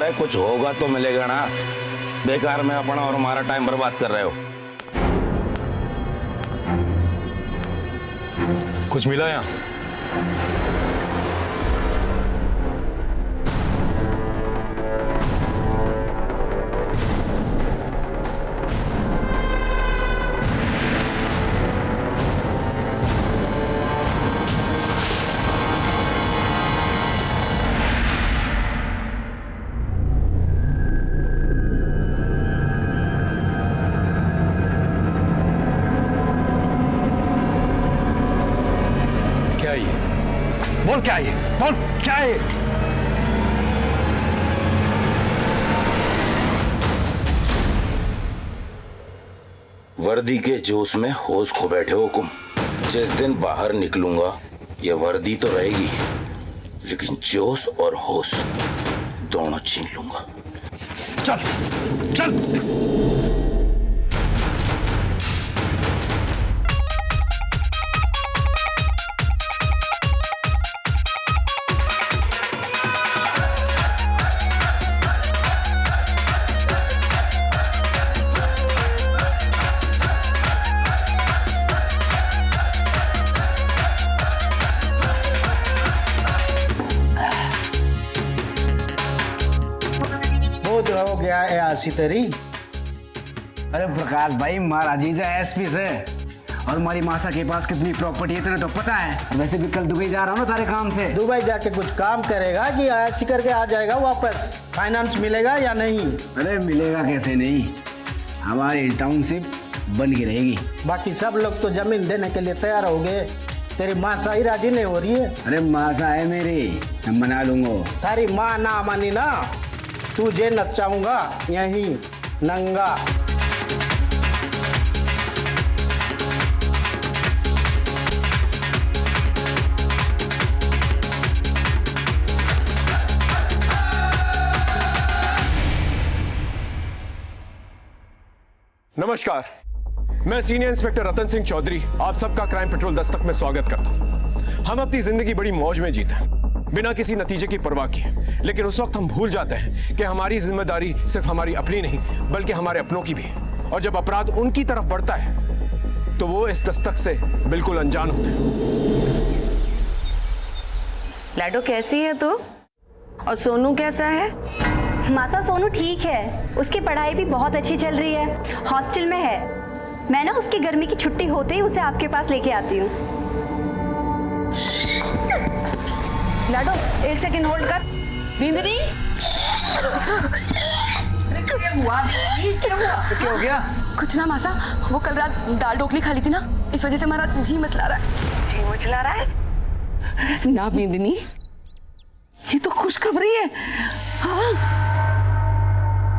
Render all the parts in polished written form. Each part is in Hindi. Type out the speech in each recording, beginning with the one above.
अरे कुछ होगा तो मिलेगा ना, बेकार में अपना और हमारा टाइम बर्बाद कर रहे हो। कुछ मिला यहाँ? बोल क्या है? बोल क्या है? वर्दी के जोश में होश खो बैठे हो तुम। जिस दिन बाहर निकलूंगा ये वर्दी तो रहेगी, लेकिन जोश और होश दोनों छीन लूंगा। चल चल। हो गया है आसी तेरी। अरे प्रकाश भाई, महाराज जीजा एसपी से और हमारी मासा के पास कितनी प्रॉपर्टी है इतना तो पता है। वैसे भी कल दुबई जा रहा हूँ ना तारे काम से। दुबई जाके कुछ काम करेगा कि ऐसी करके आ जाएगा वापस? फाइनेंस मिलेगा या नहीं? अरे मिलेगा कैसे नहीं, हमारी टाउनशिप बन के रहेगी। बाकी सब लोग तो जमीन देने के लिए तैयार हो गए, तेरी मासा ही राजी नहीं हो रही है। अरे मासा है मेरी, मैं मना लूंगा। तारी माँ ना मानी ना, तुझे नचाऊंगा यहीं नंगा। नमस्कार, मैं सीनियर इंस्पेक्टर रतन सिंह चौधरी आप सबका क्राइम पेट्रोल दस्तक में स्वागत करता हूं। हम अपनी जिंदगी बड़ी मौज में जीते हैं, बिना किसी नतीजे की परवाह किए, लेकिन उस वक्त हम भूल जाते हैं कि हमारी जिम्मेदारी सिर्फ हमारी अपनी नहीं बल्कि हमारे अपनों की भी है। और जब अपराध उनकी तरफ बढ़ता है तो वो इस दस्तक से बिल्कुल अनजान होते हैं। लाडो कैसी है तू? और सोनू कैसा है? मासा सोनू ठीक है, उसकी पढ़ाई भी बहुत अच्छी चल रही है, हॉस्टल में है। मैं ना उसकी गर्मी की छुट्टी होते ही उसे आपके पास लेके आती हूँ। लाडो एक सेकंड होल्ड कर। बिंदनी क्या हुआ? क्या हो गया? कुछ ना मासा, वो कल रात दाल ढोकली खा ली थी ना, इस वजह से हमारा जी मचला रहा है। जी मचला रहा है ना बिंदनी, ये तो खुशखबरी है। हाँ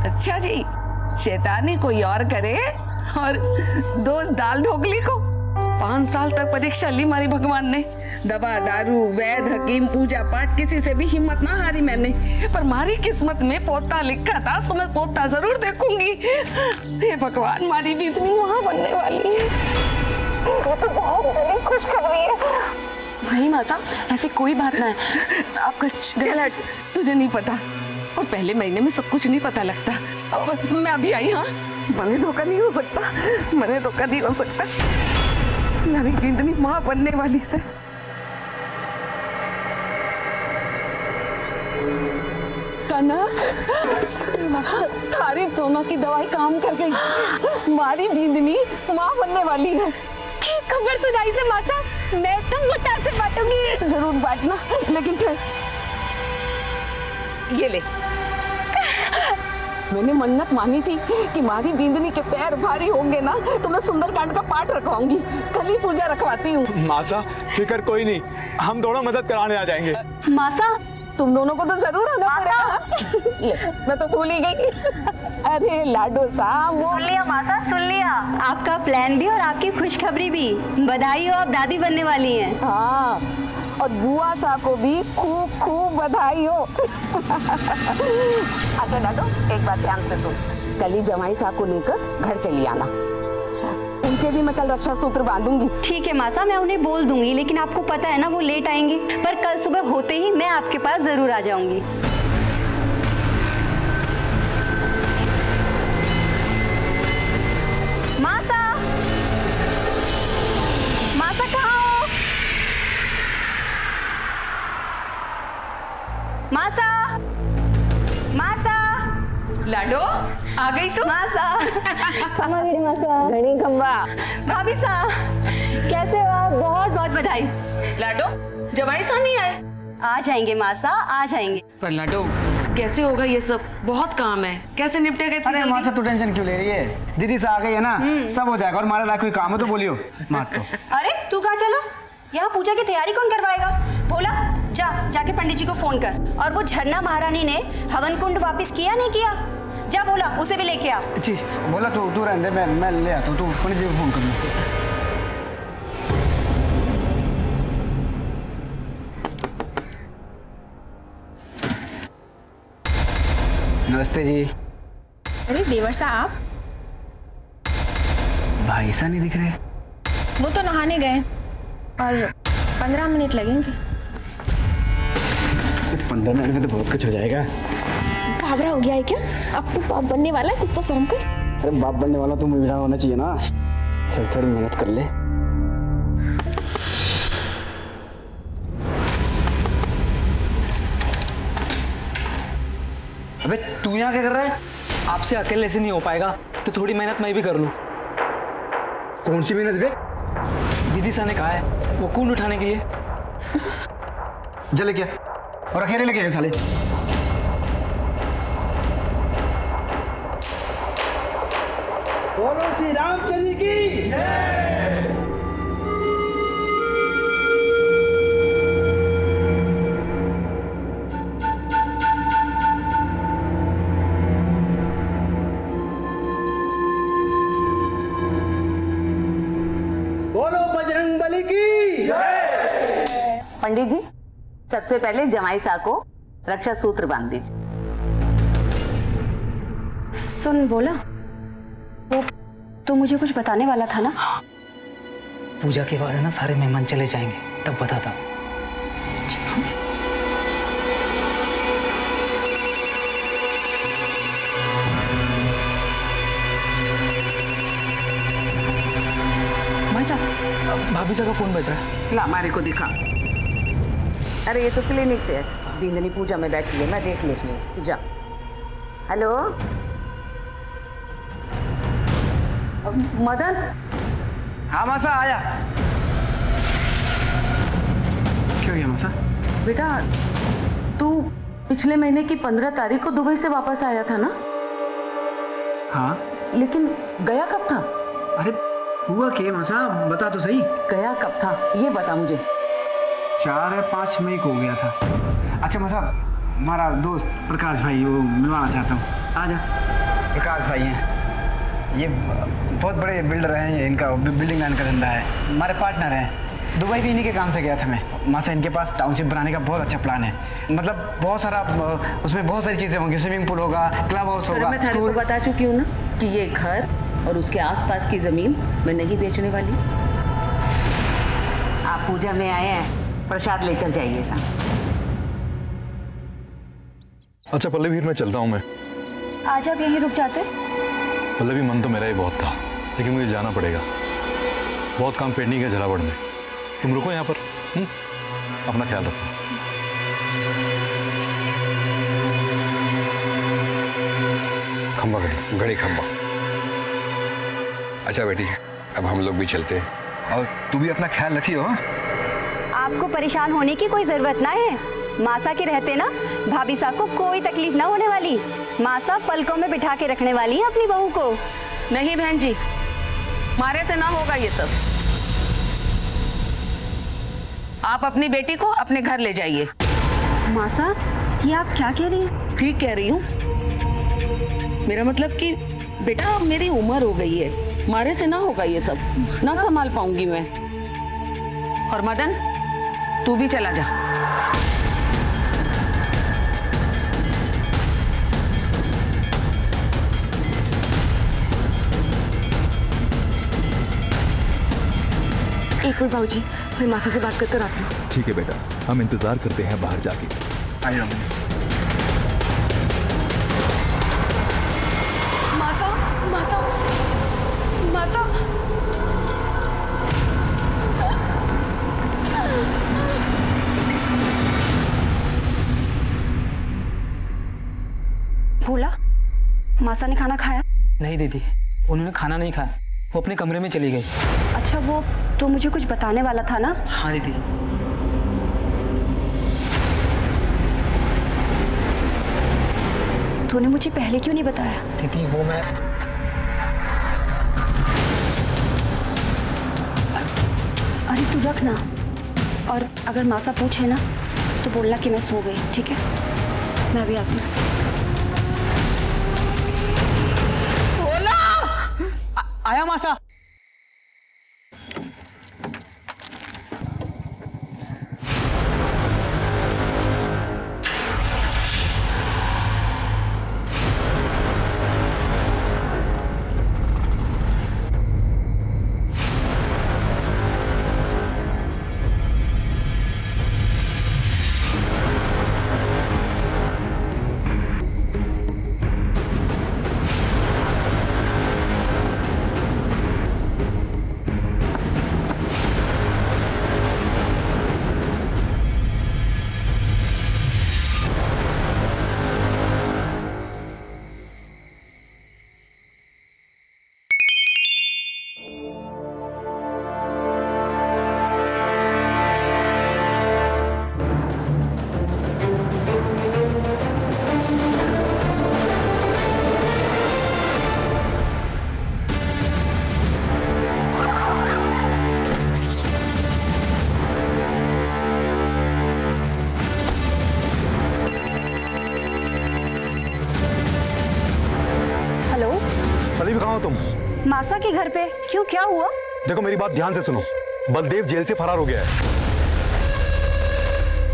अच्छा जी, शैतानी कोई और करे और दोस्त दाल ढोकली को। 5 साल तक परीक्षा ली हमारी भगवान ने, दवा दारू वैद हकीम पूजा पाठ किसी से भी हिम्मत ना हारी मैंने, पर हमारी किस्मत में पोता लिखा था, सो मैं पोता जरूर देखूंगी। हे भगवान, हमारी भी इतनी वहां बनने वाली है, वो तो बहुत बड़ी खुशखबरी है। नहीं मासा, ऐसी कोई बात ना है, आपका चल तुझे नहीं पता, और पहले महीने में सब कुछ नहीं पता लगता। मैं अभी आई। हाँ मैंने धोखा नहीं हो सकता, मैंने धोखा नहीं हो सकता। मेरी बिंदनी माँ बनने वाली से। कनक, थारी दोनों की दवाई काम कर गई, हमारी बिंदनी माँ बनने वाली है। खबर सुनाई से मासा, मैं तो मुद्दा से बांटूंगी। जरूर बांटना, लेकिन फिर ये ले, मैंने मन्नत मानी थी कि हमारी बिंदनी के पैर भारी होंगे ना तो मैं सुंदरकांड का पाठ रखवाऊंगी। कल ही पूजा रखवाती हूँ। मासा फिक्र कोई नहीं, हम दोनों मदद कराने आ जाएंगे। मासा तुम दोनों को तो जरूर आना पड़ेगा। ले, मैं तो भूल ही गई। अरे लाडो साहब, सुन लिया मासा, सुन लिया, आपका प्लान भी और आपकी खुशखबरी भी। बधाई हो, आप दादी बनने वाली हैं। हाँ, और बुआ सा को भी खूब खूब बधाई हो। अच्छा लाडो, एक बात ध्यान से सुन, कल ही जमाई सा को लेकर घर चली आना, उनके भी मैं कल रक्षा सूत्र बांधूंगी। ठीक है मासा, मैं उन्हें बोल दूंगी, लेकिन आपको पता है ना वो लेट आएंगे, पर कल सुबह होते ही मैं आपके पास जरूर आ जाऊंगी। मासा। खम्बा गिड़ी मासा घड़ी खम्बा। भाभी साहब कैसे हो आप? बहुत बहुत बधाई। लाडो जवाई सा नहीं आए? आ जाएंगे मासा, आ जाएंगे। पर लाडो कैसे होगा ये सब? बहुत काम है, कैसे निपटेगा इतनी अरे जल्दी? मासा तू टेंशन क्यों ले रही है? दीदी से आ गई है ना, सब हो जाएगा। और हमारे लायक कोई काम हो तो बोलियो मत तो। अरे तू कहाँ चला? यहाँ पूजा की तैयारी कौन करवाएगा? भोला जाके पंडित जी को फोन कर। और वो झरना महारानी ने हवन कुंड वापस किया नहीं किया? जा बोला उसे भी लेके आ। जी बोला तू रहने दे, मैं ले आता हूँ। तू पंडित जी को फोन कर। नमस्ते जी। अरे देवर साहब, भाई सा नहीं दिख रहे। वो तो नहाने गए और 15 मिनट लगेंगे। 15 मिनट में तो बहुत कुछ हो जाएगा। घाबरा हो गया है क्या? अब तो बाप बनने वाला है, कुछ तो शर्म कर। अरे बाप बनने वाला तो मुझे होना चाहिए ना। चल थोड़ी मेहनत कर ले। अबे तू यहाँ क्या कर रहा है? आपसे अकेले से नहीं हो पाएगा, तो थोड़ी मेहनत मैं भी कर लूँ। कौन सी मेहनत बे? दीदी सा ने कहा है वो कुंड उठाने के लिए। जले क्या और अकेले लेके गए साले। बोलो श्री रामचंद्र की जय। बोलो बजरंग बली की जय। पंडित जी सबसे पहले जमाई सा को रक्षा सूत्र बांध दीजिए। सुन बोला, वो तो मुझे कुछ बताने वाला था ना? पूजा के बाद है ना सारे मेहमान चले जाएंगे, तब बताता हूँ। भाई साहब भाभी साहब का फोन बज रहा है। ला हमारे को दिखा। अरे ये तो क्लिनिक से है, बिंदनी पूजा में बैठी है, मैं देख लेती हूँ। जा। हेलो मदन। हाँ मासा आया। क्यों गया मासा? बेटा तू पिछले महीने की 15 तारीख को दुबई से वापस आया था ना? हाँ। लेकिन गया कब था? अरे हुआ क्या मासा, बता तो सही। गया कब था ये बता मुझे। 4 या 5 मई को हो गया था। अच्छा मासा, हमारा दोस्त प्रकाश भाई वो मिलवाना चाहता हूँ। आ जा। प्रकाश भाई हैं, ये बहुत बड़े बिल्डर हैं, इनका बिल्डिंग लाइन का धंधा है, हमारे पार्टनर हैं। दुबई भी इन्हीं के काम से गया था मैं। मासा इनके पास टाउनशिप बनाने का बहुत अच्छा प्लान है। मतलब बहुत सारा, उसमें बहुत सारी चीज़ें होंगी। स्विमिंग पूल होगा, क्लब हाउस होगा, मैं थारे को बता चुकी हूँ ना कि ये घर और उसके आसपास की जमीन मैं नहीं बेचने वाली। आप पूजा में आए हैं, प्रसाद लेकर जाइएगा। अच्छा पल्लवी, फिर मैं चलता हूँ। मैं आज आप यहीं रुक जाते? पल्लवी, मन तो मेरा ही बहुत था, लेकिन मुझे जाना पड़ेगा। बहुत काम पेंडिंग है झलावड़ में। तुम रुको यहाँ पर। अपना ख्याल रखो। खंबा घड़ी खंबा। अच्छा बेटी, अब हम लोग भी चलते हैं। और तू भी अपना ख्याल रखियो। आपको परेशान होने की कोई जरूरत ना है। मासा के रहते ना भाभी साहब को कोई तकलीफ ना होने वाली। मासा पलकों में बिठा के रखने वाली है अपनी बहू को। नहीं बहन जी, मारे से ना होगा ये सब। आप अपनी बेटी को अपने घर ले जाइए। मासा, ये आप क्या कह रही हैं? ठीक कह रही हूँ। मेरा मतलब कि बेटा अब मेरी उम्र हो गई है, मारे से ना होगा ये सब, ना संभाल पाऊंगी मैं। और मदन तू भी चला जा। एक मिनट बाबूजी, मैं मासा से बात करके आती हूँ। ठीक है बेटा, हम इंतजार करते हैं बाहर जाके। आई जाओ। मासा मासा मासा। भोला, मासा ने खाना खाया? नहीं दीदी, उन्होंने खाना नहीं खाया, वो अपने कमरे में चली गई। अच्छा, वो तो मुझे कुछ बताने वाला था ना? हाँ दीदी। तूने मुझे पहले क्यों नहीं बताया? दीदी वो मैं अरे तू रख ना, और अगर मासा पूछे ना तो बोलना कि मैं सो गई, ठीक है? मैं भी आती हूँ। आया मासा। पल्लवी कहाँ हो तुम? मासा के घर पे। क्यों, क्या हुआ? देखो मेरी बात ध्यान से सुनो, बलदेव जेल से फरार हो गया है।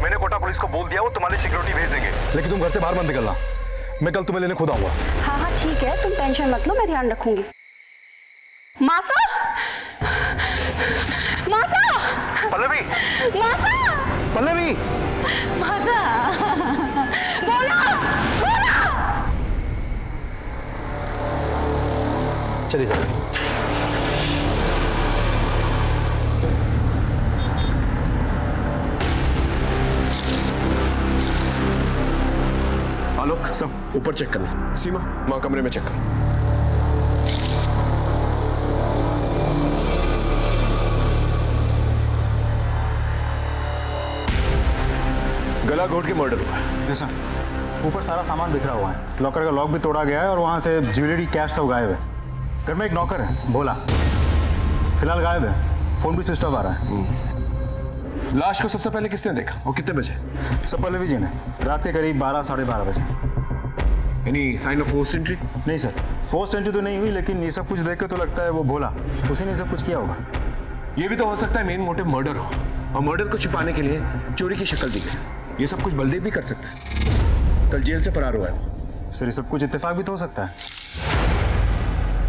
मैंने कोटा पुलिस को बोल दिया, वो तुम्हारी सिक्योरिटी भेज देंगे, लेकिन तुम घर से बाहर मत निकलना। मैं कल तुम्हें लेने खुद आऊंगा। हाँ हाँ ठीक है, तुम टेंशन मत लो, मैं ध्यान रखूंगी। मासा, मासा, पल्लवी, मासा, पल्लवी, मासा, बोला, बोला। चलिए चलिए। आलोक, सब ऊपर चेक करना। सीमा, माँ कमरे में चेक कर। गला घोट के मर्डर हुआ है। जैसा ऊपर सारा सामान बिखरा हुआ है, लॉकर का लॉक भी तोड़ा गया है और वहाँ से ज्वेलरी, कैश सब गायब है। घर में एक नौकर है भोला, फिलहाल गायब है, फोन भी स्विच ऑफ आ रहा है। लाश को सबसे पहले किसने देखा और कितने बजे? सब पल्लवी जी ने, रात के करीब 12 साढ़े 12 बजे। Any sign of forced entry? नहीं सर, फोर्स्ड एंट्री तो नहीं हुई, लेकिन ये सब कुछ देख के तो लगता है वो भोला, उसी ने सब कुछ किया होगा। ये भी तो हो सकता है मेन मोटिव मर्डर हो, और मर्डर को छिपाने के लिए चोरी की शक्ल दी गई। ये सब कुछ बलदेव भी कर सकता है, कल जेल से फरार हुआ है। सर ये सब कुछ इत्तेफाक भी तो हो सकता है।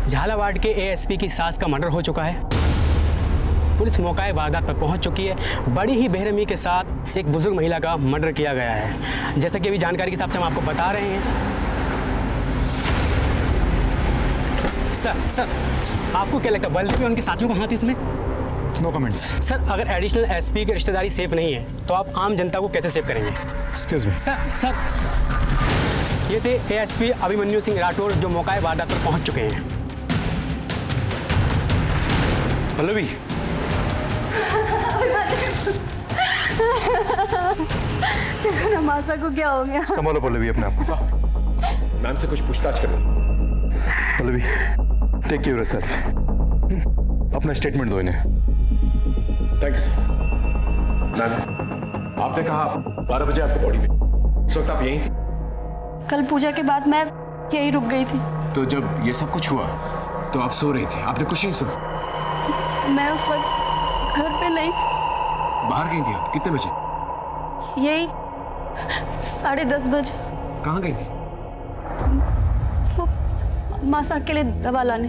झालावाड़ के एएसपी की सास का मर्डर हो चुका है। पुलिस मौके वारदात पर पहुंच चुकी है। बड़ी ही बेरहमी के साथ एक बुजुर्ग महिला का मर्डर किया गया है। जैसे कि अभी जानकारी के हिसाब से हम आपको बता रहे हैं। सर आपको क्या लगता है बलदेव और उनके साथियों का हाथ इसमें? No comments. सर अगर एडिशनल एसपी की रिश्तेदारी सेफ नहीं है तो आप आम जनता को कैसे सेव करेंगे? Excuse me. सर ये थे एएसपी अभिमन्यु सिंह राठौर जो मौके वारदात पर पहुंच चुके हैं। पल्लवी, मासा को क्या हो गया? संभालो पल्लवी अपने आप को। मैम से कुछ पूछताछ करो। Pallavi, take care of yourself. अपना स्टेटमेंट दो इन्हें। Thank you sir. मैम, आपने कहा 12 बजे आपको बॉडी में, इस वक्त आप यहीं थी? कल पूजा के बाद मैं यहीं रुक गई थी। तो जब ये सब कुछ हुआ तो आप सो रही थी, आपने कुछ नहीं सुना? मैं उस वक्त घर पे नहीं थी। बाहर गई थी आप? कितने बजे? यही 10:30 बजे। कहाँ गई थी? वो मासा के लिए दवा लाने।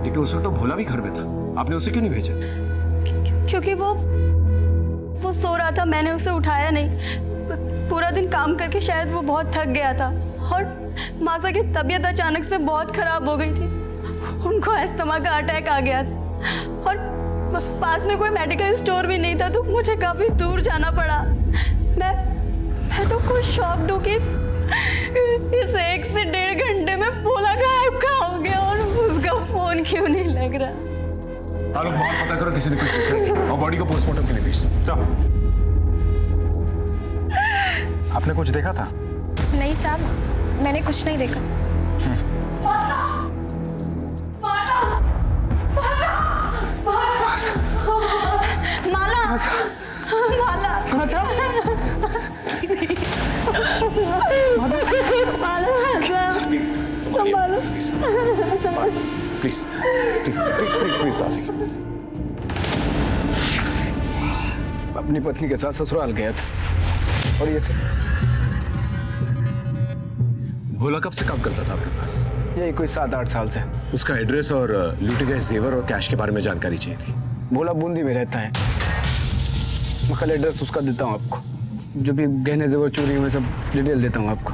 लेकिन उस वक्त तो भोला भी घर में था, आपने उसे क्यों नहीं भेजा? क्योंकि वो सो रहा था, मैंने उसे उठाया नहीं। पूरा दिन काम करके शायद वो बहुत थक गया था, और मासा की तबीयत अचानक से बहुत खराब हो गई थी। उनको अस्थमा का अटैक आ गया था, और पास में कोई मेडिकल स्टोर भी नहीं था, तो मुझे काफी दूर जाना पड़ा। मैं तो खुद शॉक्ड हूँ कि इस 1 से 1.5 घंटे में भोला गायब कहाँ हो गया और उसका फोन क्यों नहीं लग रहा? आलोक, बाहर पता करो किसी ने कुछ देखा है और बॉडी को पोस्टमार्टम के लिए भेज दो। साहब, आपने कुछ देखा था? नहीं साहब, मैंने कुछ नहीं देखा। Mala, Mala, please please please please please बात। अपनी पत्नी के साथ ससुराल गया था और ये सब। भोला कब से काम करता था आपके पास? यही कोई 7-8 साल से। उसका एड्रेस और लूटे गए जेवर और कैश के बारे में जानकारी चाहिए थी। भोला बूंदी में रहता है। मैं कल एड्रेस उसका देता हूँ आपको, जो भी गहने जेवर चोरी हुए सब डिटेल देता हूँ आपको।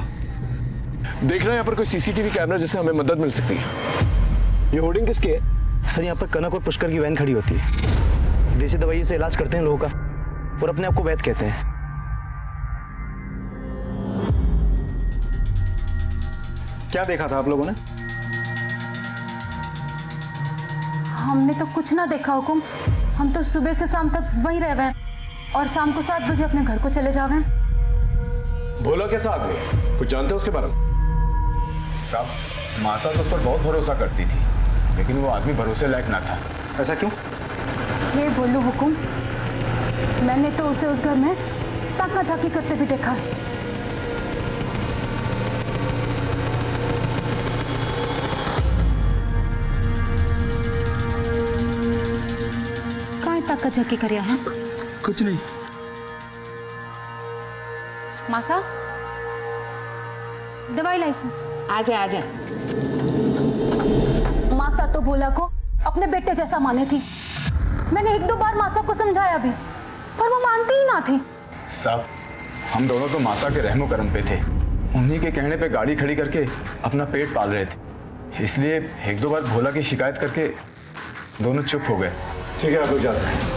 देखना यहाँ पर कोई सीसीटीवी कैमरा जिससे हमें मदद मिल सकती है। ये होर्डिंग किसकी है? सर यहाँ पर कनक और पुष्कर की वैन खड़ी होती है। देसी दवाइयों से इलाज करते हैं लोगों का और अपने आप को वैद्य कहते हैं। क्या देखा था आप लोगों ने? हमने तो कुछ ना देखा हुकुम। हम तो सुबह से शाम तक वहीं रह गए और शाम को 7 बजे अपने घर को चले जावे। भोला कैसा आदमी, कुछ जानते हो उसके बारे में? साहब, मासा तो उस पर बहुत भरोसा करती थी, लेकिन वो आदमी भरोसे लायक ना था। ऐसा क्यों? ये बोलूं हुकुम, मैंने तो उसे उस घर में ताका झाकी करते भी देखा है। कहाँ ताका झाकी करिया है? कुछ नहीं। मासा, दवाई लाई सो। आजा आजा। मासा तो भोला को अपने बेटे जैसा माने थी। मैंने 1-2 बार मासा को समझाया भी, पर वो मानती ही ना थी। साहब, हम दोनों तो मासा के रहमो करम पे थे। उन्हीं के कहने पे गाड़ी खड़ी करके अपना पेट पाल रहे थे, इसलिए 1-2 बार भोला की शिकायत करके दोनों चुप हो गए। ठीक है, आप लोग जाते हैं।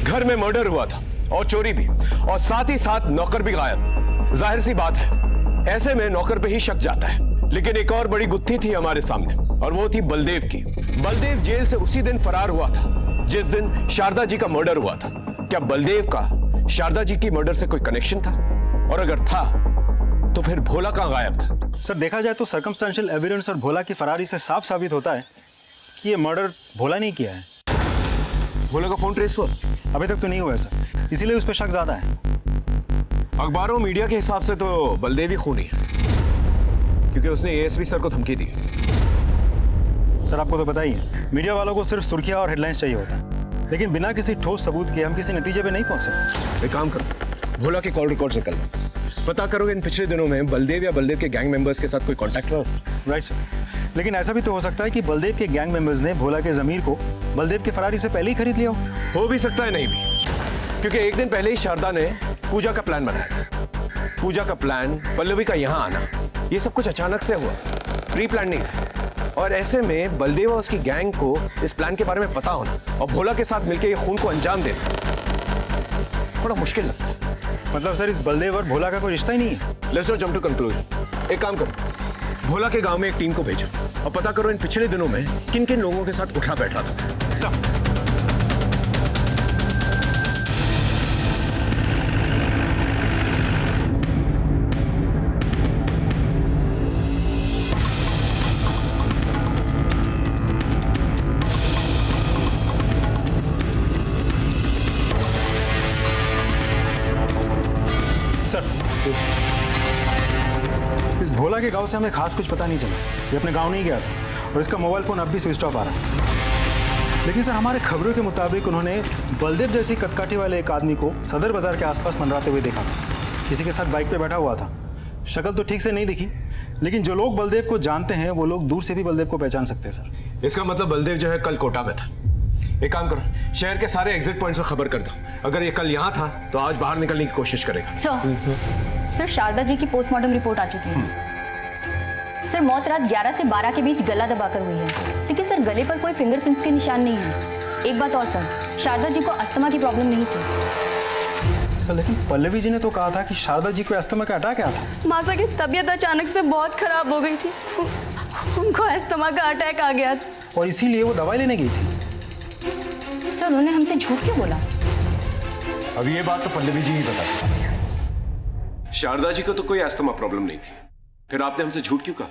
घर में मर्डर हुआ था और चोरी भी, और साथ ही साथ नौकर भी गायब। जाहिर सी बात है, ऐसे में नौकर पे ही शक जाता है। लेकिन एक और बड़ी गुत्थी थी हमारे सामने, और वो थी बलदेव की। बलदेव जेल से उसी दिन फरार हुआ था जिस दिन शारदा जी का मर्डर हुआ था। क्या बलदेव का शारदा जी की मर्डर से कोई कनेक्शन था? और अगर था तो फिर भोला कहां गायब था? सर, देखा जाए तो सर्कमस्टेंशियल एविडेंस और भोला की फरारी से साफ साबित होता है कि ये मर्डर भोला नहीं किया है। भोला का फोन ट्रेस हुआ? अभी तक तो नहीं हुआ है सर, इसीलिए उस पर शक ज्यादा है। अखबारों मीडिया के हिसाब से तो बलदेव ही खूनी है, क्योंकि उसने एएसपी सर को धमकी दी। सर, आपको तो पता ही है, मीडिया वालों को सिर्फ सुर्खियां और हेडलाइंस चाहिए होता है, लेकिन बिना किसी ठोस सबूत के हम किसी नतीजे पे नहीं पहुंच सकते। एक काम करो, भोला के कॉल रिकॉर्ड से कर लो, पता करो इन पिछले दिनों में बलदेव या बलदेव के गैंग मेंबर्स के साथ कोई कांटेक्ट रहा उसका। राइट सर, लेकिन ऐसा भी तो हो सकता है कि बलदेव के गैंग मेंबर्स ने भोला के जमीर को बलदेव के फरारी से पहले ही खरीद लिया हो भी सकता है, नहीं भी, क्योंकि एक दिन पहले ही शारदा ने पूजा का प्लान बनाया। पूजा का प्लान, पल्लवी का यहाँ आना, ये सब कुछ अचानक से हुआ, प्री प्लान नहीं था। और ऐसे में बलदेव और उसकी गैंग को इस प्लान के बारे में पता होना और भोला के साथ मिलकर ये खून को अंजाम देना थोड़ा मुश्किल लगता है। मतलब सर, इस बलदेव और भोला का कोई रिश्ता ही नहीं है। Let's not jump to conclusion. एक काम करो, भोला के गांव में एक टीम को भेजो और पता करो इन पिछले दिनों में किन किन लोगों के साथ उठा बैठा था। सब इस भोला के गांव से हमें खास कुछ पता नहीं चला। ये अपने गांव नहीं गया था और इसका मोबाइल फोन अब भी स्विच ऑफ आ रहा है। लेकिन सर, हमारे खबरों के मुताबिक उन्होंने बलदेव जैसी कदकाठी वाले एक आदमी को सदर बाजार के आसपास मंडराते हुए देखा था। किसी के साथ बाइक पे बैठा हुआ था। शक्ल तो ठीक से नहीं दिखी, लेकिन जो लोग बलदेव को जानते हैं वो लोग दूर से भी बलदेव को पहचान सकते हैं सर। इसका मतलब बलदेव जो है कल कोटा में था। एक काम करो, शहर के सारे एग्जिट पॉइंट्स में खबर कर दो। अगर ये कल यहाँ था तो आज बाहर निकलने की कोशिश करेगा। सर, शारदा जी की पोस्टमार्टम रिपोर्ट आ चुकी है। सर, मौत रात 11 से 12 के बीच गला दबाकर हुई है, लेकिन सर गले पर कोई फिंगरप्रिंट्स के निशान नहीं है। एक बात और सर, शारदा जी को अस्थमा की प्रॉब्लम नहीं थी। सर लेकिन पल्लवी जी ने तो कहा था कि शारदा जी को अस्थमा का अटैक आया था। मासा की तबीयत अचानक से बहुत खराब हो गई थी, उनको अस्थमा का अटैक आ गया था और इसीलिए वो दवाई लेने गई थी। सर उन्होंने हमसे झूठ क्यों बोला? अब ये बात तो पल्लवी जी ही बता सकती है। शारदा जी को तो कोई अस्थमा प्रॉब्लम नहीं थी, फिर आपने हमसे झूठ क्यों कहा?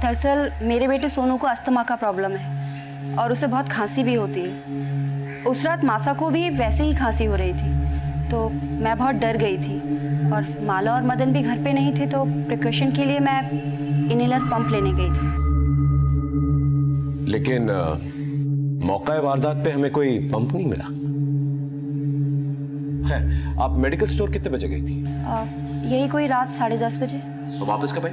दरअसल मेरे बेटे सोनू को अस्थमा का प्रॉब्लम है और उसे बहुत खांसी भी होती है। उस रात मासा को भी वैसे ही खांसी हो रही थी, तो मैं बहुत डर गई थी और माला और मदन भी घर पे नहीं थे, तो प्रिकॉशन के लिए मैं इनहेलर पंप लेने गई थी। लेकिन मौका वारदात पे हमें कोई पंप नहीं मिला। खैर, आप मेडिकल स्टोर कितने बजे गई थी? यही कोई रात 10:30 बजे। और वापस कब आई?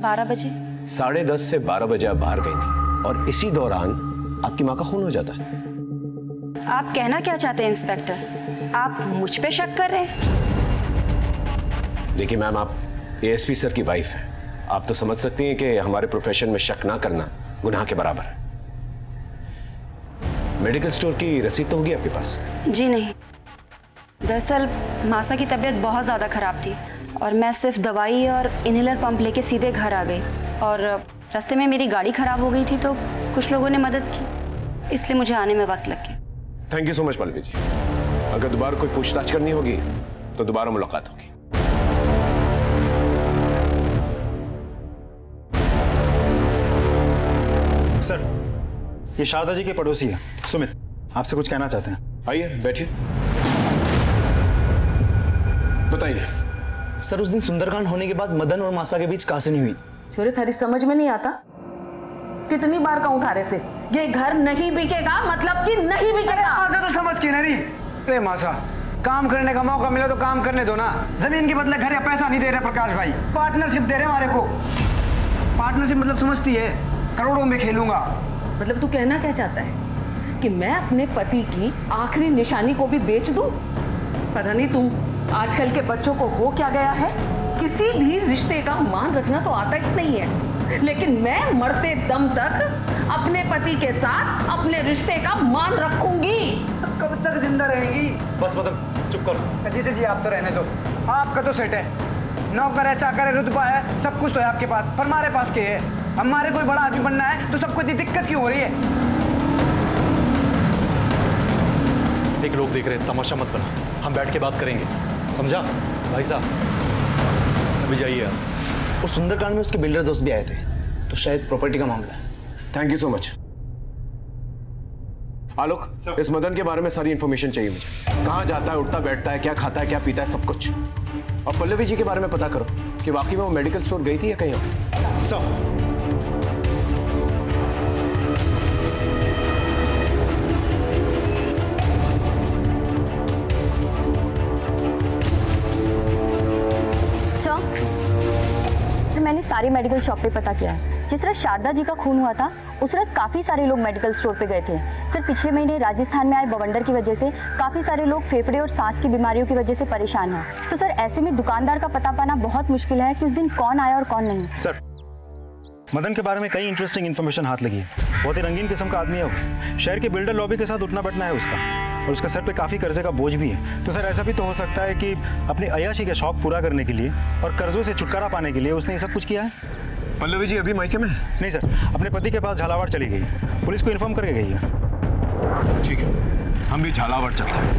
12 बजे। 10:30 से 12 बजे आप बाहर गई थी और इसी दौरान आपकी माँ का खून हो जाता है। आप कहना क्या चाहते हैं इंस्पेक्टर? आप मुझ पे शक कर रहे हैं? देखिए मैम, आप एएसपी सर की वाइफ हैं, आप तो समझ सकती हैं कि हमारे प्रोफेशन में शक ना करना गुनाह के बराबर है। मेडिकल स्टोर की रसीद तो होगी आपके पास? जी नहीं, दरअसल मासा की तबीयत बहुत ज़्यादा खराब थी और मैं सिर्फ दवाई और इनहेलर पंप लेके सीधे घर आ गई और रास्ते में मेरी गाड़ी खराब हो गई थी, तो कुछ लोगों ने मदद की, इसलिए मुझे आने में वक्त लग गया। Thank you so much Pallavi ji. अगर दोबारा कोई पूछताछ करनी होगी तो दोबारा मुलाकात होगी। सर, ये शारदा जी के पड़ोसी है सुमित, आपसे कुछ कहना चाहते हैं। आइए बैठिए, बताइए। सर उस दिन सुंदरकांड होने के बाद मदन और मासा के बीच कासनी हुई। छोरे थारी समझ में नहीं आता? कितनी बार कहूं थारे से, ये घर नहीं बिकेगा मतलब कि नहीं बिकेगा। मासा तो समझ के नहीं। अरे मासा, काम करने का मौका मिला तो काम करने दो ना। जमीन के बदले घर या पैसा नहीं दे रहे प्रकाश भाई, पार्टनरशिप दे रहे हमारे को। पार्टनरशिप मतलब समझती है, करोड़ों में खेलूंगा। मतलब तू कहना क्या चाहता है कि मैं अपने पति की आखिरी निशानी को भी बेच दूं? पता नहीं तुम आजकल के बच्चों को हो क्या गया है, किसी भी रिश्ते का मान रखना तो आता ही नहीं है, लेकिन मैं मरते दम तक अपने पति के साथ अपने रिश्ते का मान रखूंगी। कब तक जिंदा रहेंगी? बस मदन चुप करो। जीते जी आप तो रहने दो, आपका तो सेट है, नौकर है, चाकर है, रुतबा है, सब कुछ तो है आपके पास, पर हमारे पास क्या है? हमारे कोई बड़ा आदमी बनना है तो सबको इतनी दिक्कत क्यों हो रही है? देख, लोग देख रहे हैं, तमाशा मत बना, हम बैठ के बात करेंगे, समझा भाई साहब? अभी जाइए आप। उस सुंदरकांड में उसके बिल्डर दोस्त भी आए थे, तो शायद प्रॉपर्टी का मामला है। थैंक यू सो मच आलोक, इस मदन के बारे में सारी इंफॉर्मेशन चाहिए मुझे। कहाँ जाता है, उठता बैठता है, क्या खाता है, क्या पीता है, सब कुछ। और पल्लवी जी के बारे में पता करो कि वाकई में वो मेडिकल स्टोर गई थी या कहीं और। सब मैंने सारे मेडिकल शॉप पे पता किया है। जिस रात शारदा जी का खून हुआ था उस रात काफ़ी सारे लोग मेडिकल स्टोर पे गए थे। सर पिछले महीने राजस्थान में आए बवंडर की वजह से काफ़ी सारे लोग फेफड़े और सांस की बीमारियों की वजह से परेशान हैं। तो सर ऐसे में दुकानदार का पता पाना बहुत मुश्किल है कि उस दिन कौन आया और कौन नहीं। सर, मदन के बारे में कई इंटरेस्टिंग इन्फॉर्मेशन हाथ लगी है। बहुत ही रंगीन किस्म का आदमी है वो। शहर के बिल्डर लॉबी के साथ उठना बैठना है उसका, और उसके सर पे काफ़ी कर्जे का बोझ भी है। तो सर ऐसा भी तो हो सकता है कि अपनी अय्याशी के शौक पूरा करने के लिए और कर्जों से छुटकारा पाने के लिए उसने ये सब कुछ किया है। पल्लवी जी अभी मायके में? नहीं सर, अपने पति के पास झालावाड़ चली गई, पुलिस को इन्फॉर्म करके गई है। ठीक है, हम भी झालावाड़ चलते हैं।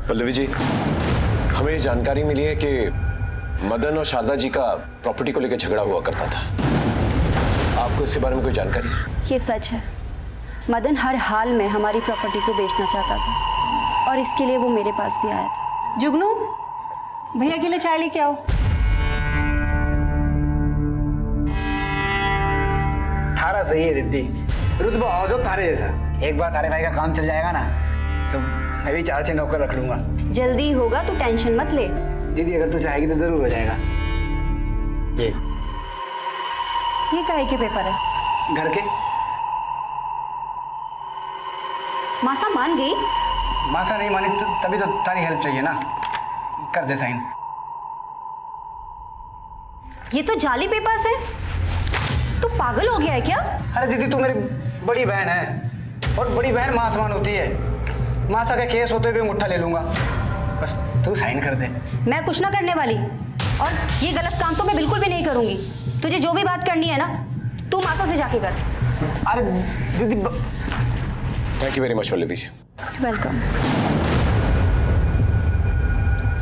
पल्लवी जी, हमें जानकारी मिली है कि मदन और शारदा जी का प्रॉपर्टी को लेकर झगड़ा हुआ करता था। आपको इसके बारे में कोई जानकारी है? ये सच है, मदन हर हाल में हमारी प्रॉपर्टी को बेचना चाहता था और इसके लिए वो मेरे पास भी आया था। जुगनू, भैया के लिए चाय लेके आओ। थारा सही है दीदी, रुतबा हो जो थारे जैसा। एक बार थारे भाई का काम चल जाएगा ना तो मैं भी 4-6 नौकर रख लूंगा। जल्दी होगा, तू टेंशन मत ले। दीदी अगर तू चाहेगी तो जरूर हो जाएगा। ये काहे के पेपर है? घर के। मासा मान गई? मासा नहीं मानी तो तभी तो तारी हेल्प चाहिए ना, कर दे साइन। ये तो जाली पेपर्स है, तू पागल हो गया है क्या? अरे दीदी तू मेरे बड़ी बहन है और बड़ी बहन मां समान होती है। मासा का केस होते हुए मुट्ठा ले लूंगा, बस तू साइन कर दे। मैं कुछ ना करने वाली, और ये गलत काम तो मैं बिल्कुल भी नहीं करूंगी। तुझे जो भी बात करनी है ना, तू माता से जाके कर। अरे दीदी thank you very much Pallavi ji. Welcome.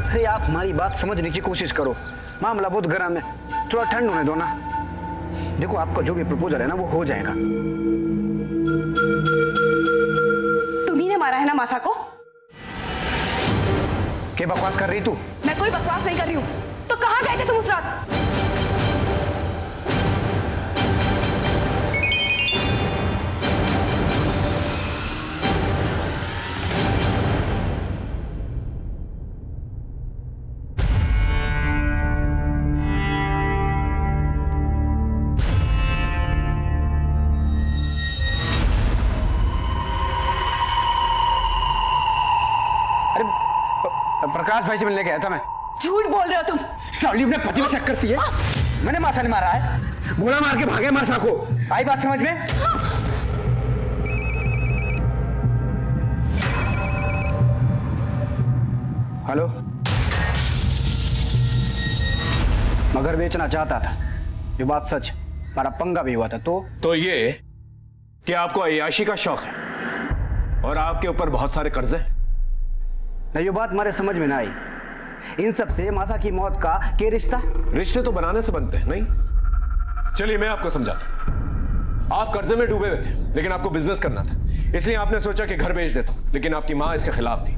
अरे आप हमारी बात समझने की कोशिश करो, मामला बहुत गर्म है, थोड़ा ठंड होने दो ना। देखो आपका जो भी प्रपोजल है ना वो हो जाएगा। तुम्ही ने मारा है ना मासा को? क्या बकवास कर रही तू? मैं कोई बकवास नहीं कर रही हूँ। तो कहाँ गए थे तुम उस रात? प्रकाश भाई से मिलने गया था मैं। झूठ बोल रहे हो तुम। साली अपने पति में शक करती है। मैंने मासा ने मारा है, भोला मार के भागे मासा को। आई बात समझ में? हेलो, मगर बेचना चाहता था, ये बात सच, हमारा पंगा भी हुआ था। तो ये कि आपको अय्याशी का शौक है और आपके ऊपर बहुत सारे कर्ज हैं। नहीं, ये बात हमारे समझ में ना आई। इन सब से मासा की मौत का क्या रिश्ता? रिश्ते तो बनाने से बनते हैं, नहीं? चलिए मैं आपको समझाता हूं। आप कर्जे में डूबे हुए थे, लेकिन आपको बिजनेस करना था, इसलिए आपने सोचा कि घर बेच देता हूं, लेकिन आपकी मां इसके खिलाफ थी,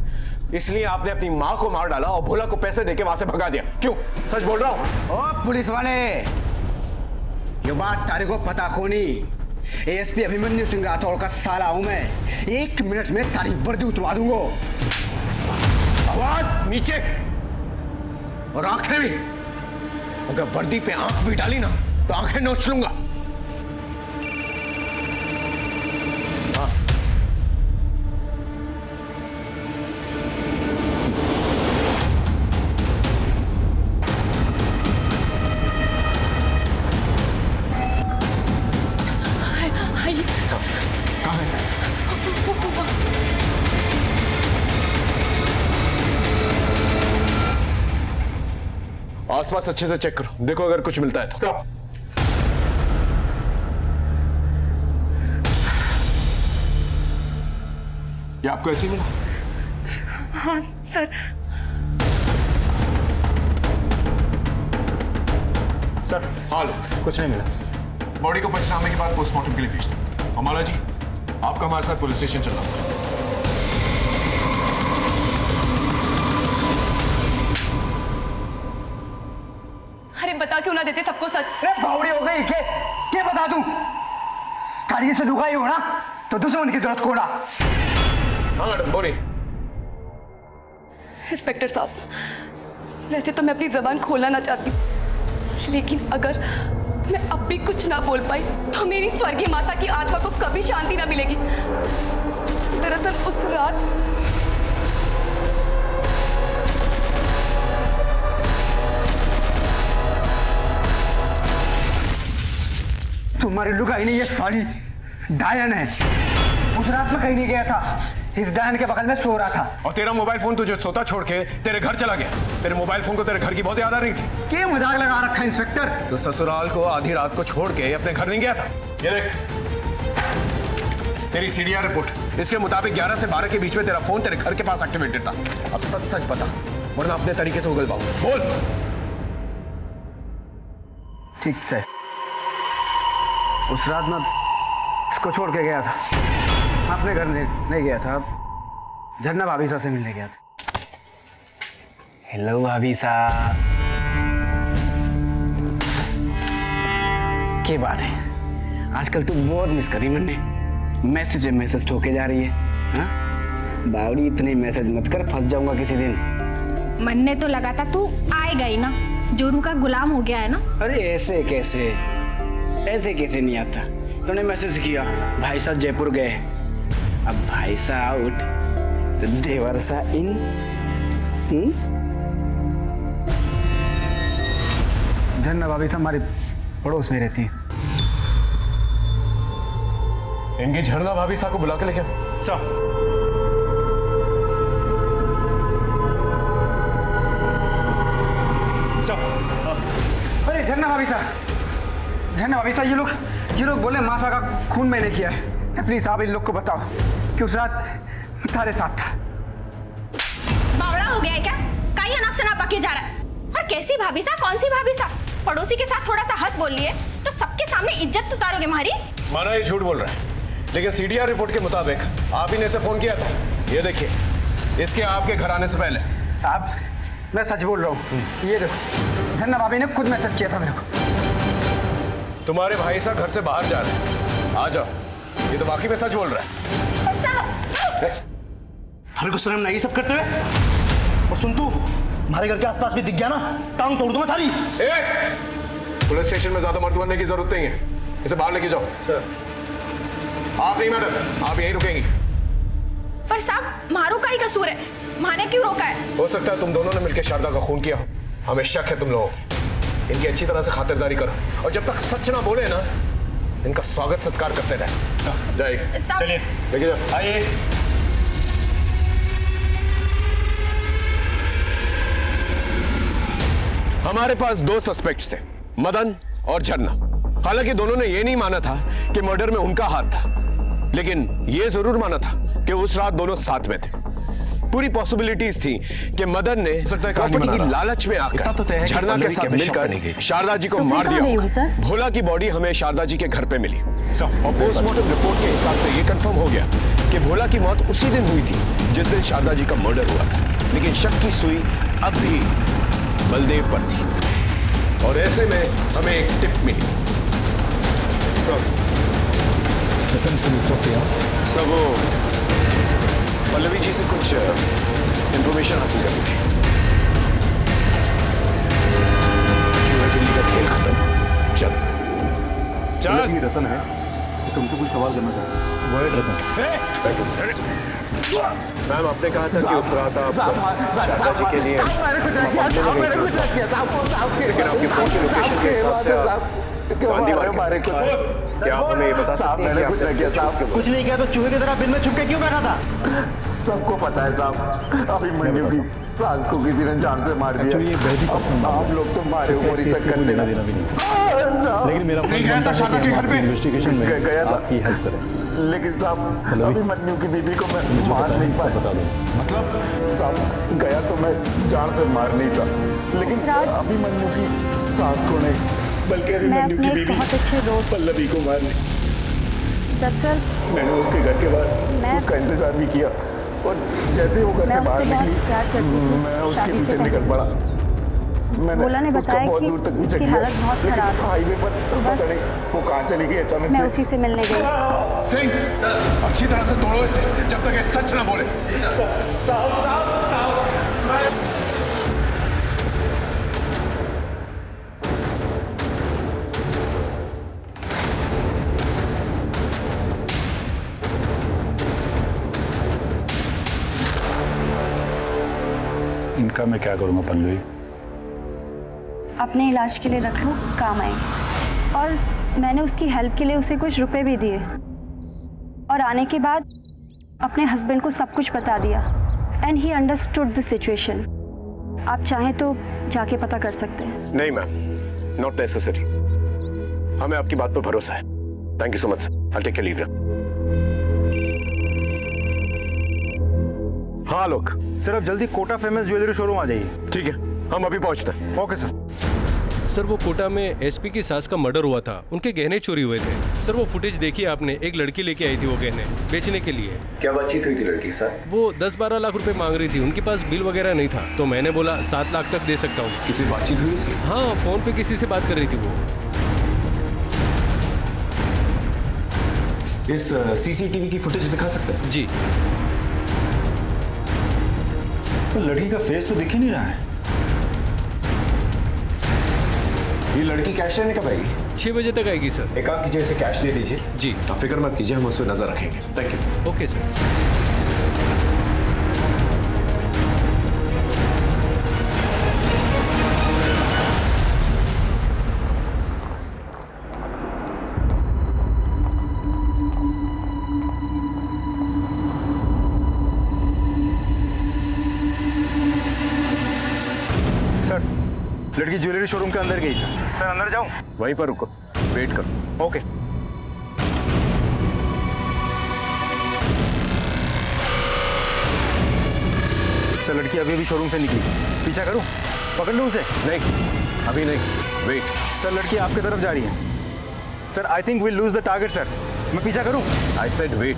इसलिए आपने अपनी मां को मार डाला और भोला को पैसे देके वहां से भगा दिया। क्यों? सच बोल रहा हूं? ओ पुलिस वाले, ये बात तारे को पता को नहीं। एएसपी अभिमन्यु सिंह राठौड़ का साला हूं मैं। 1 मिनट में तारी वर्दी उतरवा दूंगा। आवाज नीचे और आंखें भी। अगर वर्दी पे आंख भी डाली ना तो आंखें नोच लूंगा। हाँ। कहाँ है? आसपास अच्छे से चेक करो, देखो अगर कुछ मिलता है तो। ये आपको ऐसे ही मिला? हाँ सर। सर हाँ लो, कुछ नहीं मिला। बॉडी को पंचनामे के बाद पोस्टमार्टम के लिए भेज दो। अमाला जी, आपका हमारे साथ पुलिस स्टेशन चलना होगा। अरे बता क्यों ना देते सबको सच? अरे बावड़ी हो गई क्या बता दूं? कारी से लुकाई हो ना तो दुश्मन की जरूरत कोड़ा। हाँ मैडम बोलिए। इंस्पेक्टर साहब, वैसे तो मैं अपनी जबान खोलना ना चाहती हूँ, लेकिन अगर मैं अब भी कुछ ना बोल पाई तो मेरी स्वर्गीय माता की आत्मा को कभी शांति ना मिलेगी। दरअसल उस रात तुम्हारी लुगाई नहीं, ये साली डायन है। उस रात में कहीं नहीं गया था, इस डायन के बगल में सो रहा था। और तेरा मोबाइल फोन तुझे सोता छोड़ के तेरे घर चला गया। तेरे मोबाइल फोन को तेरे घर की बहुत याद आ रही थी। क्या मजाक लगा रखा इंस्पेक्टर? तो ससुराल को आधी रात को छोड़ के अपने घर नहीं गया था। ये देख तेरी सीडीआर रिपोर्ट, इसके मुताबिक 11 से 12 के बीच में तेरा फोन तेरे घर के पास एक्टिवेटेड था। अब सच सच बता, वरना अपने तरीके से उगल पाऊं। बोल। ठीक से उस रात मैं इसको छोड़ के गया था, अपने घर नहीं गया था, झरना भाभी सा से मिलने गया था। हेलो भाभी सा, क्या बात है? आजकल तू बहुत मिस करी मैंने। मैसेज ठोके जा रही है। हाँ बावड़ी, इतने मैसेज मत कर, फंस जाऊंगा किसी दिन। मन ने तो लगा था तू आएगा ही ना, जोरू का गुलाम हो गया है ना। अरे ऐसे कैसे नहीं आता। तूने मैसेज किया भाई साहब जयपुर गए, अब भाई साहब आउट तो देवर सा इन। झरना भाभी साहब हमारे पड़ोस में रहती है। इनकी झरना भाभी साहब को बुला के लेके अरे झरना भाभी साहब, ये लोग बोले मासा का खून मैंने किया है। प्लीज आप इन लोग को बताओ कि उस रात तुम्हारे साथ था। बावड़ा हो गया है क्या? काई अनाप शनाप बके जा रहा है। और कैसी भाभी साहब, कौन सी भाभी साहब? पड़ोसी के साथ थोड़ा सा हंस बोल लिए तो सबके सामने इज्जत उतारोगे हमारी? माना ये झूठ बोल रहा है, लेकिन सीडीआर रिपोर्ट के मुताबिक आप ही ने इसे फोन किया था। ये देखिए, इसके आपके घर आने से पहले। साहब मैं सच बोल रहा हूँ, ये देखो झरना भाभी ने खुद मैसेज किया था मेरे को। तुम्हारे भाई साहब घर से बाहर जा रहे हैं, आ जाओ। ये तो वाकई में सच बोल रहा है। थारे को शर्म नहीं सब करते हुए? और सुन तू, हमारे घर के आसपास भी दिख गया ना, टांग तोड़ दूंगा थारी। पुलिस स्टेशन में ज्यादा मर्द बनने की जरूरत नहीं है, इसे बाहर लेके जाओ। सर आप नहीं मैडम, आप यहीं रुकेंगी। पर साहब मारू का ही कसूर है, माने क्यों रोका है? हो सकता है तुम दोनों ने मिलकर शारदा का खून किया हो, हमें शक है तुम लोगों को। इनकी अच्छी तरह से खातिरदारी करो और जब तक सच ना बोले ना, इनका स्वागत सत्कार करते रहे। जाइए, चलिए लेके जाओ। आइए। हमारे पास दो सस्पेक्ट्स थे, मदन और झरना। हालांकि दोनों ने यह नहीं माना था कि मर्डर में उनका हाथ था, लेकिन यह जरूर माना था कि उस रात दोनों साथ में थे। पूरी पॉसिबिलिटीज थी कि मदन ने प्रॉपर्टी की लालच में आकर झरना के साथ मिलकर शारदा जी को मार दिया। भोला की बॉडी हमें शारदा जी के घर पे मिली और पोस्टमार्टम रिपोर्ट के हिसाब से यह कंफर्म हो गया कि भोला की मौत उसी दिन हुई थी जिस दिन शारदा जी का मर्डर हुआ था। लेकिन शक की सुई अब भी बलदेव पर थी और ऐसे में हमें एक टिप मिली। सब वो पल्लवी जी से कुछ इंफॉर्मेशन हासिल करनी थी। चूहे बिल्ली का खेल खत्म। चल रतन है, तुमको कुछ सवाल करना चाहता हूँ। वर्ड रतन। मैम आपने कहा था कि उस रात आप शारदा जी के लिए लेकिन आपकी फोन की लोकेशन के हिसाब से क्या हमें ये बता सकते हैं कि आपने साहब कुछ नहीं किया तो चूहे की तरह बिल में छुप के क्यों बैठा था? सबको पता है साहब, अभिमन्यु की सास को किसी ने जान से मार दिया। आप लोग तो मारे हो मोरी तक कर देना। लेकिन मेरा नहीं गया था शारदा के घर पे, इन्वेस्टिगेशन में गया था, आपकी हेल्प करें। लेकिन साहब अभिमन्यु की बीबी को मैं मार नहीं पाया। बता दो मतलब साहब गया तो मैं जान से मार नहीं था, लेकिन अभिमन्यु की सास को नहीं बल्कि अभिमन्यु की बीबी पल्लवी को मार ली। दरअसल मैंने उसके घर के बाहर उसका इंतजार भी किया और जैसे वो घर से बाहर निकली मैं उसके पीछे निकल पड़ा। मैंने उसका बहुत दूर तक पीछे किया, लेकिन हाईवे पर पता नहीं वो कहाँ चली गई अचानक से। उसी से मिलने गई। सिंह अच्छी तरह से तोड़ो इसे जब तक ये सच ना बोले। इनका मैं क्या करूँगा पल्लवी? अपने इलाज के लिए रख लो, काम आएंगे। और मैंने उसकी हेल्प के लिए उसे कुछ रुपए भी दिए और आने के बाद अपने हस्बैंड को सब कुछ बता दिया and he understood the situation. आप चाहें तो जाके पता कर सकते हैं। नहीं मैम, नॉट नेसेसरी। हमें आपकी बात पर भरोसा है। Thank you so much. I take leave. हाँ लोग, सर आप जल्दी कोटा फेमस ज्वेलरी शोरूम आ जाइए। ठीक है, हम अभी पहुंचते हैं। Okay sir. सर वो कोटा में एसपी की सास का मर्डर हुआ था, उनके गहने चोरी हुए थे। सर वो फुटेज देखी आपने, एक लड़की लेके आई थी वो गहने बेचने के लिए। क्या बातचीत हुई थी लड़की के साथ? वो 10-12 लाख रुपए मांग रही थी, उनके पास बिल वगैरह नहीं था, तो मैंने बोला 7 लाख तक दे सकता हूँ। किसी बातचीत हुई उसकी? हाँ, फोन पे किसी से बात कर रही थी वो। इस सीसीटीवी की फुटेज दिखा सकते हैं? जी। तो लड़की का फेस तो दिख ही नहीं रहा है। ये लड़की कैश लेने कब आएगी? 6 बजे तक आएगी सर। एक काम कीजिए, इसे कैश दे दीजिए। जी। आप फिक्र मत कीजिए, हम उस पर नजर रखेंगे। Thank you. Okay sir. लड़की ज्वेलरी शोरूम के अंदर गई सर। सर अंदर जाऊं? वहीं पर रुको, वेट करो। ओके। सर लड़की अभी अभी शोरूम से निकली, पीछा करूं? पकड़ लूं उसे? नहीं अभी नहीं, वेट। सर लड़की आपकी तरफ जा रही है। Sir I think we lose the target sir. मैं पीछा करूं? I said wait.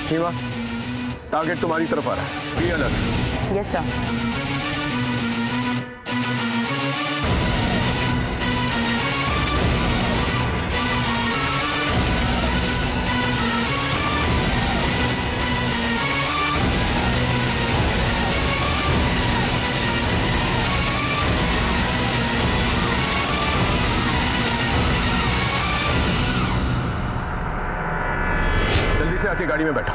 Seema, target तुम्हारी तरफ आ रहा है, बी अलर्ट। Yes sir. जल्दी से आके गाड़ी में बैठो।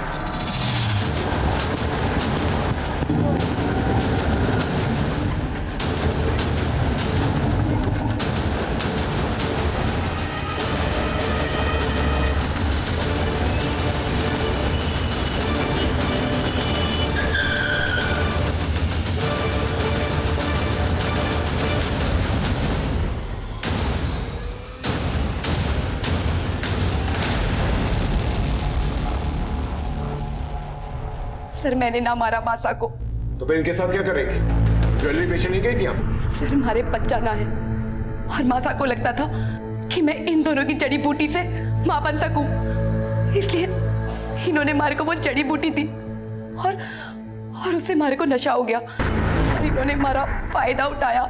सर मैंने ना मारा मासा को। तो फिर इनके साथ क्या कर रही थी? ज्वेलरी बेचने नहीं गई थी आप? सर हमारे बच्चा ना है और मासा को लगता था कि मैं इन दोनों की जड़ी बूटी से मां बन सकूं, इसलिए इन्होंने मारे को वो जड़ी बूटी दी और उससे मारे को नशा हो गया और इन्होंने हमारा फायदा उठाया।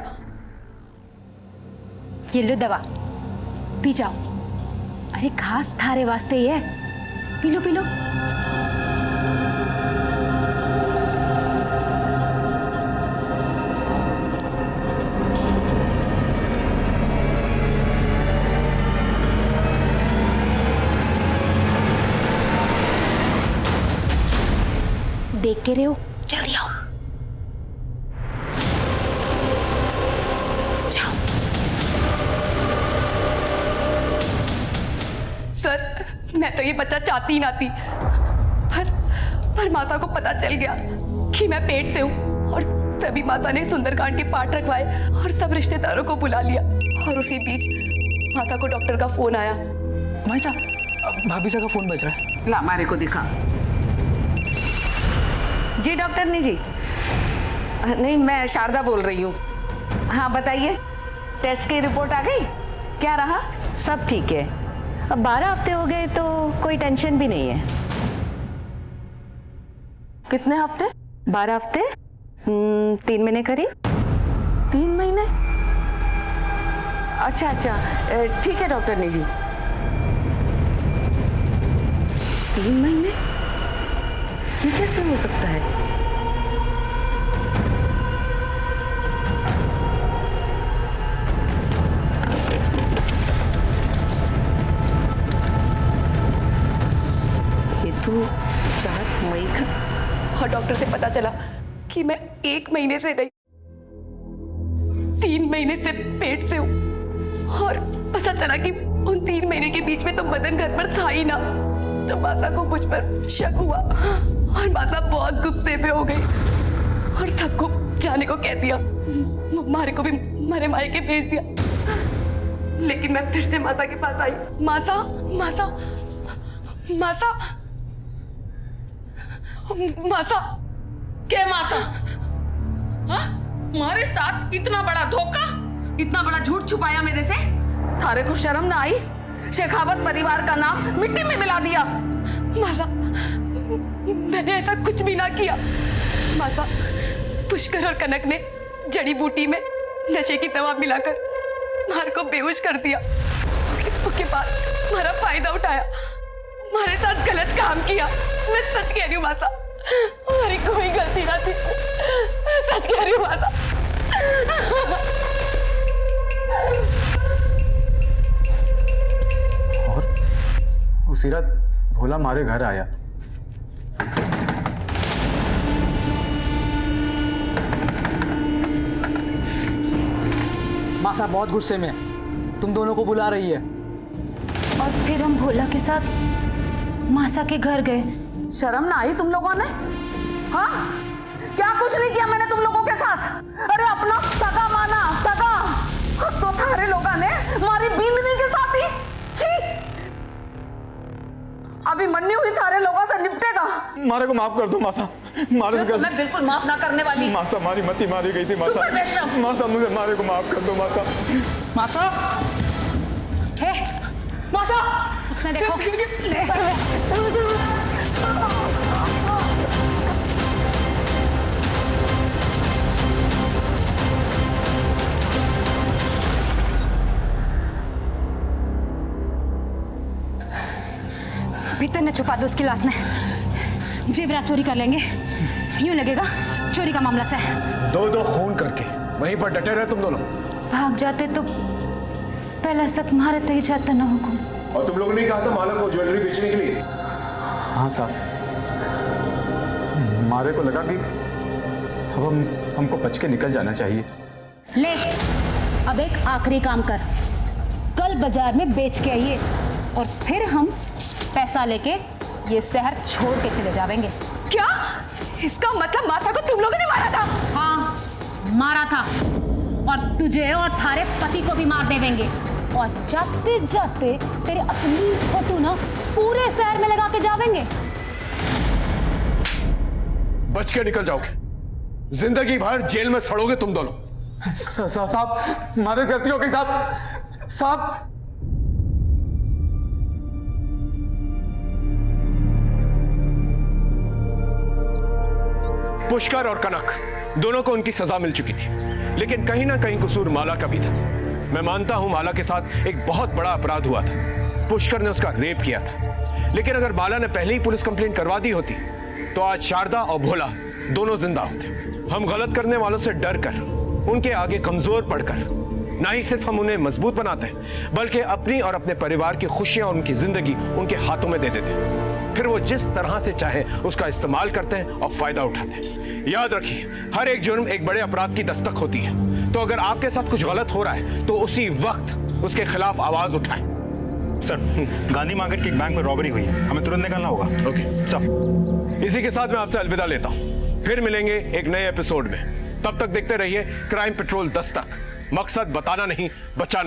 ये लो दवा, पी जाओ। अरे खास थारे वास्ते ही है, पी लो पी लो। देख के रहे हो, जल्दी आओ। जाओ। सर मैं तो ये बच्चा चाहती ना थी, पर माता को पता चल गया कि मैं पेट से हूँ और तभी माता ने सुंदरकांड के पाठ रखवाए और सब रिश्तेदारों को बुला लिया। और उसी बीच माता को डॉक्टर का फोन आया। भाई साहब भाभी साहब का फोन बज रहा है। ला हमारे को दिखा। जी डॉक्टर ने जी। नहीं मैं शारदा बोल रही हूँ। हाँ बताइए, टेस्ट की रिपोर्ट आ गई? क्या रहा? सब ठीक है। अब 12 हफ्ते हो गए तो कोई टेंशन भी नहीं है। कितने हफ्ते? 12 हफ्ते, 3 महीने करीब। 3 महीने? अच्छा ठीक है डॉक्टर ने जी। 3 महीने? ये कैसे हो सकता है? ये तो 4 मई का। और डॉक्टर से पता चला कि मैं 1 महीने से नहीं 3 महीने से पेट से हूँ। और पता चला कि उन 3 महीने के बीच में तो बदन घर पर था ही ना। तो माता को मुझ पर शक हुआ और माता बहुत गुस्से में हो गई और सबको जाने को कह दिया। मारे को भी मरे मारे के भेज दिया। लेकिन मैं फिर से माता के पास आई। माता माता माता माता। क्या मासा? हाँ? तुम्हारे साथ इतना बड़ा धोखा, इतना बड़ा झूठ छुपाया मेरे से? थारे को शर्म ना आई? शेखावत परिवार का नाम मिट्टी में मिला दिया। मासा मैंने ऐसा कुछ भी ना किया। मासा पुष्कर और कनक ने जड़ी बूटी में नशे की दवा मिलाकर मार को बेहोश कर दिया। उसके बाद हमारा फायदा उठाया, हमारे साथ गलत काम किया। मैं सच कह रही हूँ मासा, हमारी कोई गलती ना थी। सच कह रही हूँ मासा। और उसी रात भोला हमारे घर आया। मासा बहुत गुस्से में है, तुम दोनों को बुला रही है। और फिर हम भोला के साथ मासा के घर गए। शर्म ना आई तुम लोगों ने? हाँ क्या कुछ नहीं किया मैंने तुम लोगों के साथ? साथ? अरे अपना सगा माना, सगा। तो थारे लोगा ने मारी बिंदनी के साथ ही। छी, अभी मन्नी हुई थारे लोगों से निपटेगा। मारे को माफ कर दो मासा, मारे से मैं बिल्कुल माफ ना करने वाली। मासा मारी मती मारी गई थी मासा। मासा मुझे मारे को माफ कर दो मासा। मासा, हे मासा, उसने देखो। भीतर ने छुपा दो उसकी लाश ने। जेवरात चोरी कर लेंगे, यूं लगेगा चोरी का मामला से। दो खून करके वहीं पर डटे रहे तुम दोनों। भाग जाते तो पहले सब तुम्हारे तय जाता ना हुकुम। और तुम लोगों ने कहा था माला को ज्वेलरी बेचने के लिए। हाँ साहब, मारे को लगा कि अब हमको बच के निकल जाना चाहिए। ले, अब एक आखिरी काम कर, कल बाजार में बेच के आइए और फिर हम पैसा लेके ये शहर छोड़ के चले जाएंगे। क्या? इसका मतलब मासा को तुम लोगों ने मारा था? हाँ, मारा था, और तुझे और थारे पति को भी मार देवेंगे। और जाते जाते तेरे असली फोटो ना पूरे शहर में लगा के जावेंगे। बच के निकल जाओगे, जिंदगी भर जेल में सड़ोगे तुम दोनों। साहब, मारे गलती हो गई साहब। साहब, पुष्कर और कनक दोनों को उनकी सजा मिल चुकी थी, लेकिन कहीं ना कहीं कसूर माला का भी था। मैं मानता हूं माला के साथ एक बहुत बड़ा अपराध हुआ था। पुष्कर ने उसका रेप किया था, लेकिन अगर माला ने पहले ही पुलिस कंप्लेंट करवा दी होती तो आज शारदा और भोला दोनों जिंदा होते। हम गलत करने वालों से डर कर, उनके आगे कमजोर पड़कर, ना ही सिर्फ हम उन्हें मजबूत बनाते हैं, बल्कि अपनी और अपने परिवार की खुशियां और उनकी जिंदगी उनके हाथों में दे देते हैं। फिर वो जिस तरह से चाहे उसका इस्तेमाल करते हैं और फायदा उठाते हैं। याद रखिए, हर एक जुर्म एक बड़े अपराध की दस्तक होती है। तो अगर आपके साथ कुछ गलत हो रहा है तो उसी वक्त उसके खिलाफ आवाज उठाएं। सर, गांधी मार्केट के एक बैंक में रॉबरी हुई है, हमें तुरंत निकलना होगा। ओके सर, इसी के साथ मैं आपसे अलविदा लेता हूं। फिर मिलेंगे एक नए एपिसोड में। तब तक देखते रहिए क्राइम पेट्रोल दस्तक। मकसद बताना नहीं, बचाना।